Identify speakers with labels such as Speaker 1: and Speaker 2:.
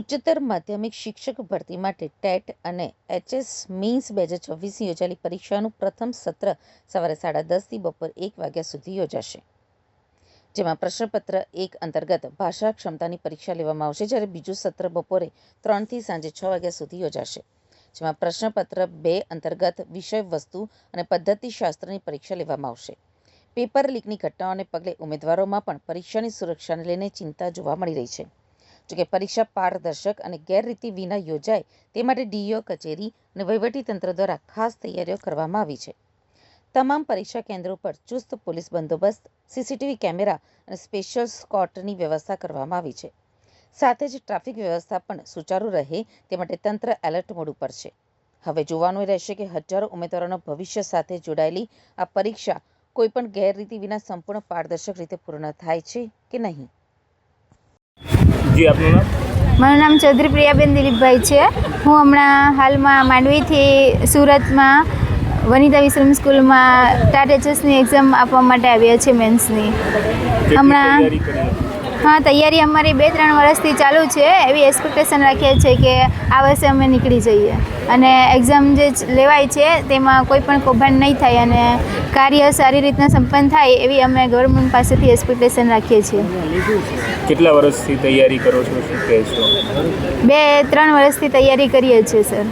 Speaker 1: ઉચ્ચતર માધ્યમિક શિક્ષક ભરતી માટે ટેટ અને એચએસ મીન્સ 2024 યોજાયેલી પરીક્ષાનું પ્રથમ સત્ર સવારે 10:30થી બપોર 1 વાગ્યા સુધી યોજાશે, જેમાં પ્રશ્નપત્ર 1 અંતર્ગત ભાષા ક્ષમતાની પરીક્ષા લેવામાં આવશે, જ્યારે બીજું સત્ર બપોરે 3થી સાંજે 6 વાગ્યા સુધી યોજાશે, જેમાં પ્રશ્નપત્ર 2 અંતર્ગત વિષય વસ્તુ અને પદ્ધતિશાસ્ત્રની પરીક્ષા લેવામાં આવશે. પેપર લીકની ઘટનાઓને પગલે ઉમેદવારોમાં પણ પરીક્ષાની સુરક્ષાને લઈને ચિંતા જોવા મળી રહી છે. જોકે પરીક્ષા પારદર્શક અને ગેરરીતિ વિના યોજાય તે માટે ડીઈઓ કચેરી અને વહીવટીતંત્ર દ્વારા ખાસ તૈયારીઓ કરવામાં આવી છે. તમામ પરીક્ષા કેન્દ્રો પર ચુસ્ત પોલીસ બંદોબસ્ત, સીસીટીવી કેમેરા અને સ્પેશિયલ સ્કોટની વ્યવસ્થા કરવામાં આવી છે. સાથે જ ટ્રાફિક વ્યવસ્થા પણ સુચારુ રહે તે માટે તંત્ર એલર્ટ મોડ ઉપર છે. હવે જોવાનું એ રહેશે કે હજારો ઉમેદવારોના ભવિષ્ય સાથે જોડાયેલી આ પરીક્ષા કોઈપણ ગેરરીતિ વિના સંપૂર્ણ પારદર્શક રીતે પૂર્ણ થાય છે કે નહીં.
Speaker 2: જી, આપનું નામ?
Speaker 3: મારું નામ ચૌધરી પ્રિયાબેન દિલીપભાઈ છે. હું હમણાં હાલમાં માંડવીથી સુરતમાં વનિતા વિશ્રમ સ્કૂલમાં ટાટ એચએસની એક્ઝામ આપવા માટે આવ્યા છે, મેન્સની. હમણાં તૈયારી અમારી 2-3 વર્ષથી ચાલુ છે. એવી એક્સપેક્ટેશન રાખીએ છીએ કે આ વર્ષે અમે નીકળી જઈએ અને એક્ઝામ જે લેવાય છે તેમાં કોઈ પણ કૌભાંડ નહીં થાય અને કાર્ય સારી રીતના સંપન્ન થાય એવી અમે ગવર્મેન્ટ પાસેથી એક્સપેક્ટેશન રાખીએ છીએ.
Speaker 2: કેટલા વર્ષથી તૈયારી કરો છો? શું કહે છો?
Speaker 3: 2-3 વર્ષથી તૈયારી કરીએ છીએ સર.